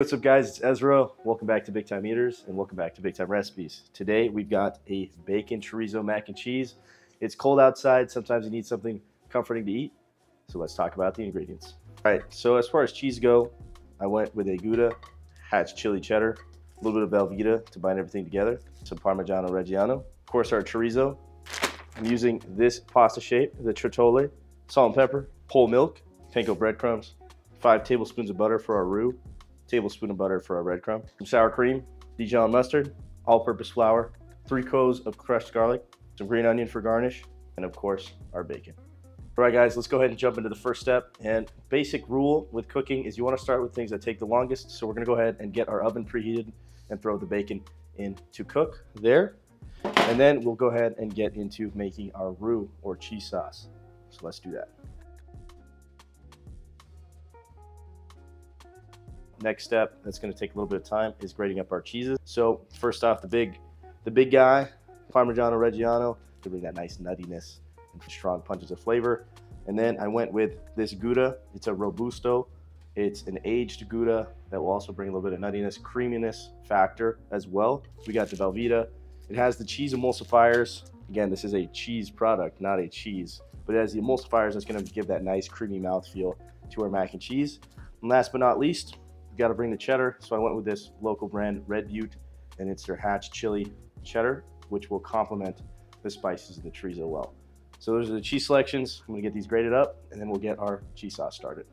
What's up, guys? It's Ezra. Welcome back to Big Time Eaters and welcome back to Big Time Recipes. Today we've got a bacon chorizo mac and cheese. It's cold outside. Sometimes you need something comforting to eat. So let's talk about the ingredients. All right, so as far as cheese go, I went with a Gouda, Hatch Chile Cheddar, a little bit of Velveeta to bind everything together, some Parmeggiano Regianno, of course our chorizo. I'm using this pasta shape, the Trotolle, salt and pepper, whole milk, Panko Breadcrumbs, 5 tablespoons of butter for our roux, tablespoon of butter for our breadcrumb, some sour cream, Dijon mustard, all-purpose flour, 3 cloves of crushed garlic, some green onion for garnish, and of course, our bacon. All right, guys, let's go ahead and jump into the first step. And basic rule with cooking is you want to start with things that take the longest. So we're going to go ahead and get our oven preheated and throw the bacon in to cook there. And then we'll go ahead and get into making our roux or cheese sauce. So let's do that. Next step that's going to take a little bit of time is grating up our cheeses. So first off, the big guy, Parmeggiano Regianno, to bring that nice nuttiness and strong punches of flavor. And then I went with this Gouda. It's a Robusto. It's an aged Gouda that will also bring a little bit of nuttiness, creaminess factor as well. We got the Velveeta. It has the cheese emulsifiers. Again, this is a cheese product, not a cheese, but it has the emulsifiers that's going to give that nice creamy mouthfeel to our mac and cheese. And last but not least, got to bring the cheddar, so I went with this local brand Red Butte, and it's their Hatch Chile Cheddar, which will complement the spices of the chorizo well. So those are the cheese selections. I'm going to get these grated up, and then we'll get our cheese sauce started.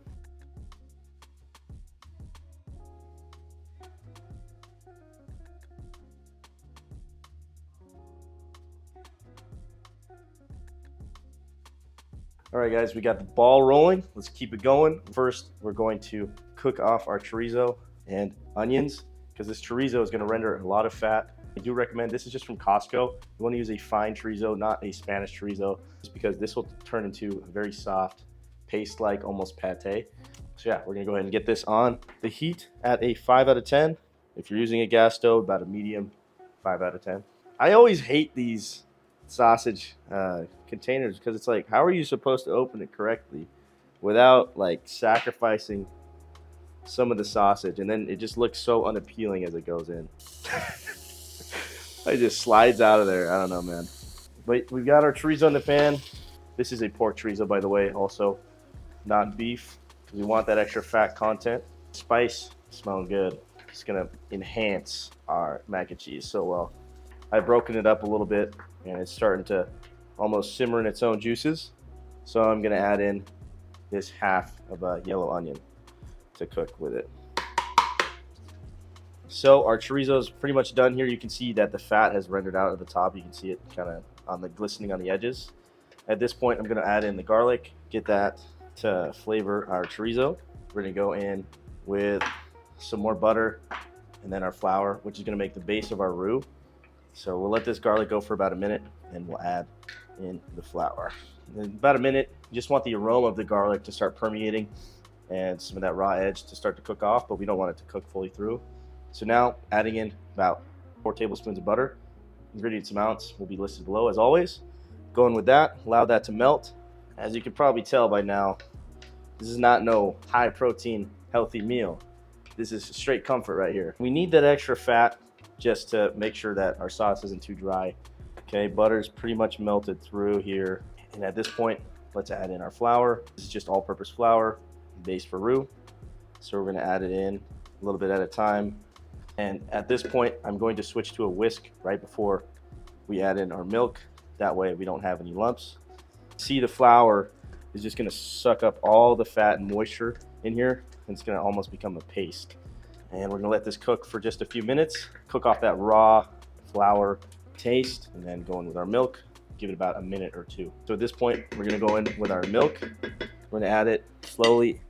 All right, guys, we got the ball rolling. Let's keep it going. First, we're going to cook off our chorizo and onions because this chorizo is going to render a lot of fat. I do recommend, this is just from Costco. You want to use a fine chorizo, not a Spanish chorizo, just because this will turn into a very soft paste-like, almost pate. So yeah, we're going to go ahead and get this on the heat at a 5 out of 10. If you're using a gas stove, about a medium 5 out of 10. I always hate these sausage containers because it's like, how are you supposed to open it correctly without like sacrificing some of the sausage, and then it just looks so unappealing as it goes in. It just slides out of there. I don't know, man. But we've got our chorizo in the pan. This is a pork chorizo, by the way, also not beef, because we want that extra fat content. Spice smelling good. It's gonna enhance our mac and cheese so well. I've broken it up a little bit and it's starting to almost simmer in its own juices. So I'm gonna add in this half of a yellow onion to cook with it. So our chorizo is pretty much done here. You can see that the fat has rendered out at the top. You can see it kind of on the glistening on the edges. At this point, I'm gonna add in the garlic, get that to flavor our chorizo. We're gonna go in with some more butter and then our flour, which is gonna make the base of our roux. So we'll let this garlic go for about a minute, and we'll add in the flour. In about a minute, you just want the aroma of the garlic to start permeating and some of that raw edge to start to cook off, but we don't want it to cook fully through. So now adding in about 4 tablespoons of butter. Ingredients amounts will be listed below as always. Going with that, allow that to melt. As you can probably tell by now, this is not no high protein, healthy meal. This is straight comfort right here. We need that extra fat just to make sure that our sauce isn't too dry. Okay, butter's pretty much melted through here. And at this point, let's add in our flour. This is just all-purpose flour, base for roux. So we're gonna add it in a little bit at a time. And at this point, I'm going to switch to a whisk right before we add in our milk. That way we don't have any lumps. See, the flour is just gonna suck up all the fat and moisture in here, and it's gonna almost become a paste. And we're gonna let this cook for just a few minutes, cook off that raw flour taste, and then go in with our milk, give it about a minute or 2. So at this point, we're gonna go in with our milk. We're gonna add it slowly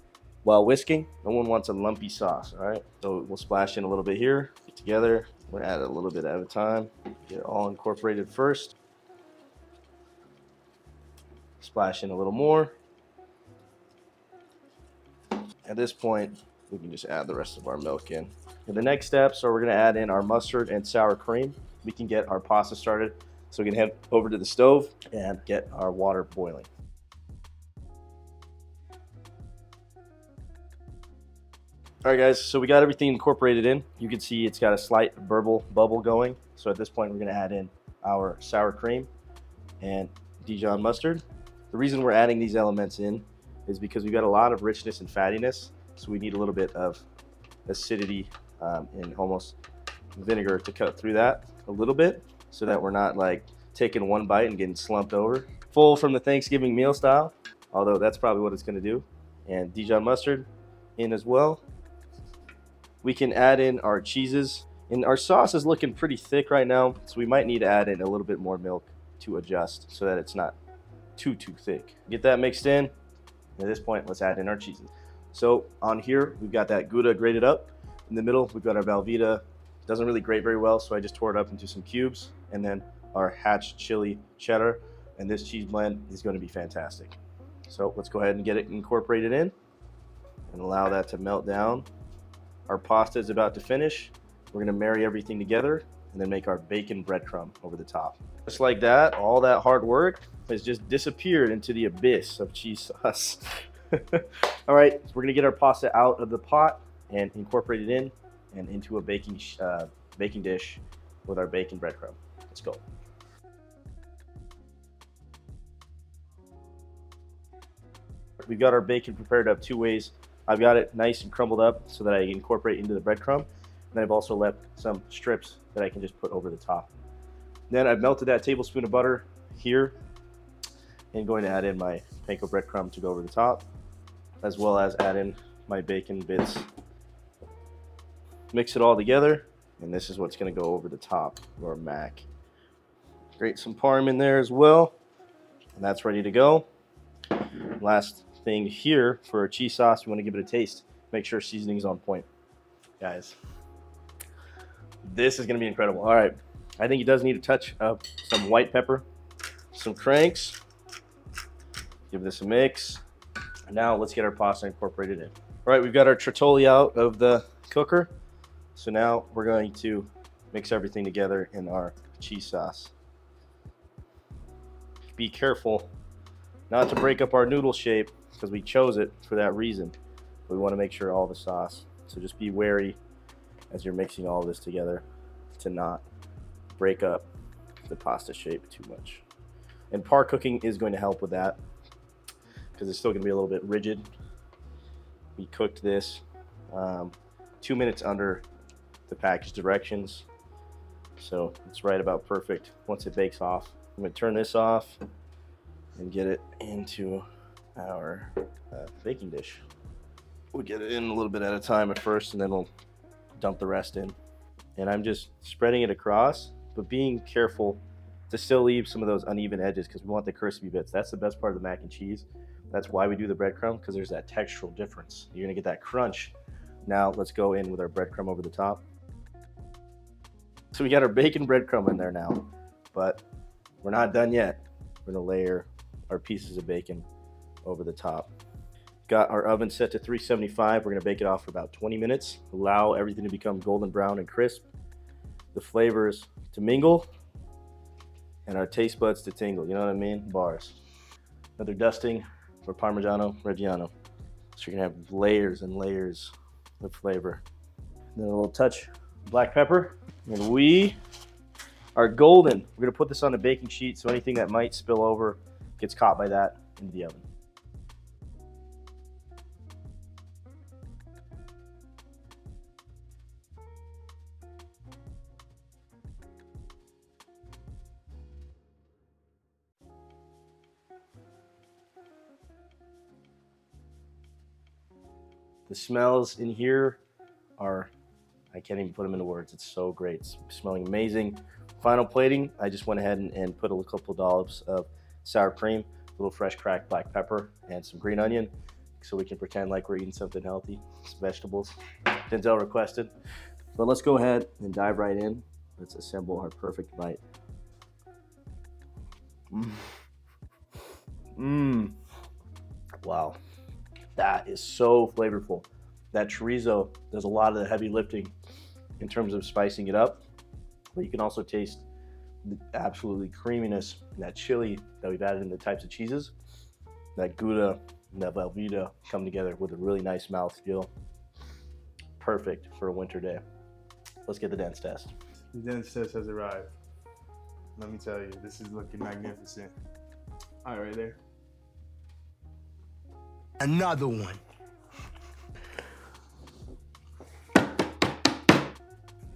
while whisking. No one wants a lumpy sauce, all right? So we'll splash in a little bit here, get together. We're gonna add it a little bit at a time. Get it all incorporated first. Splash in a little more. At this point, we can just add the rest of our milk in. And the next steps are we're gonna add in our mustard and sour cream. We can get our pasta started. So we can head over to the stove and get our water boiling. All right, guys, so we got everything incorporated in. You can see it's got a slight bubble going. So at this point, we're gonna add in our sour cream and Dijon mustard. The reason we're adding these elements in is because we've got a lot of richness and fattiness. So we need a little bit of acidity and almost vinegar to cut through that a little bit so that we're not like taking one bite and getting slumped over. Full from the Thanksgiving meal style, although that's probably what it's gonna do. And Dijon mustard in as well. We can add in our cheeses, and our sauce is looking pretty thick right now, so we might need to add in a little bit more milk to adjust so that it's not too thick. Get that mixed in. At this point, let's add in our cheeses. So on here, we've got that Gouda grated up. In the middle, we've got our Velveeta. It doesn't really grate very well, so I just tore it up into some cubes, and then our Hatch Chile Cheddar, and this cheese blend is going to be fantastic. So let's go ahead and get it incorporated in and allow that to melt down. Our pasta is about to finish. We're gonna marry everything together and then make our bacon breadcrumb over the top. Just like that, all that hard work has just disappeared into the abyss of cheese sauce. All right, so we're gonna get our pasta out of the pot and incorporate it in and into a baking dish with our bacon breadcrumb. Let's go. We've got our bacon prepared up two ways. I've got it nice and crumbled up so that I incorporate into the breadcrumb. And then I've also left some strips that I can just put over the top. Then I've melted that tablespoon of butter here and going to add in my Panko breadcrumb to go over the top, as well as add in my bacon bits. Mix it all together, and this is what's going to go over the top of our mac. Grate some parm in there as well, and that's ready to go. Last thing here for our cheese sauce, we want to give it a taste. Make sure seasoning's on point. Guys, this is going to be incredible. All right, I think it does need a touch of some white pepper, some cranks. Give this a mix. Now let's get our pasta incorporated in. All right, we've got our Trotolle out of the cooker. So now we're going to mix everything together in our cheese sauce. Be careful not to break up our noodle shape because we chose it for that reason. We want to make sure all the sauce. So just be wary as you're mixing all this together to not break up the pasta shape too much. And par cooking is going to help with that because it's still going to be a little bit rigid. We cooked this 2 minutes under the package directions, so it's right about perfect once it bakes off. I'm going to turn this off and get it into our baking dish. We'll get it in a little bit at a time at first, and then we'll dump the rest in. And I'm just spreading it across, but being careful to still leave some of those uneven edges because we want the crispy bits. That's the best part of the mac and cheese. That's why we do the breadcrumb, because there's that textural difference. You're gonna get that crunch. Now let's go in with our breadcrumb over the top. So we got our bacon breadcrumb in there now, but we're not done yet. We're gonna layer our pieces of bacon over the top. Got our oven set to 375. We're gonna bake it off for about 20 minutes. Allow everything to become golden brown and crisp, the flavors to mingle, and our taste buds to tingle. You know what I mean? Bars. Another dusting for Parmeggiano Regianno. So you're gonna have layers and layers of flavor. And then a little touch of black pepper. And we are golden. We're gonna put this on a baking sheet so anything that might spill over gets caught by that into the oven. The smells in here are, I can't even put them into words. It's so great. It's smelling amazing. Final plating, I just went ahead and put a couple dollops of sour cream, a little fresh cracked black pepper, and some green onion so we can pretend like we're eating something healthy. It's vegetables. Denzel requested. But let's go ahead and dive right in. Let's assemble our perfect bite. Wow. That is so flavorful. That chorizo does a lot of the heavy lifting in terms of spicing it up, but you can also taste the absolutely creaminess and that chili that we've added in the types of cheeses. That Gouda and that Velveeta come together with a really nice mouthfeel. perfect for a winter day. Let's get the dense test. The dense test has arrived. Let me tell you, this is looking magnificent. All right, right there. Another one.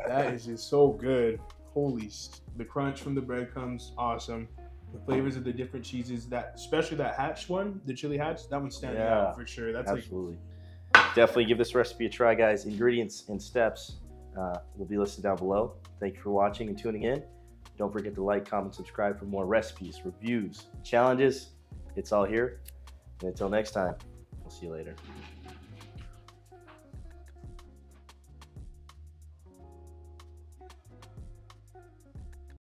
That is just so good. The crunch from the breadcrumbs, awesome. The flavors of the different cheeses, that especially that Hatch one, the chili Hatch, that one's standing out for sure. That's absolutely. Definitely give this recipe a try, guys. Ingredients and steps will be listed down below. Thank you for watching and tuning in. Don't forget to like, comment, subscribe for more recipes, reviews, challenges. It's all here. And until next time, we'll see you later.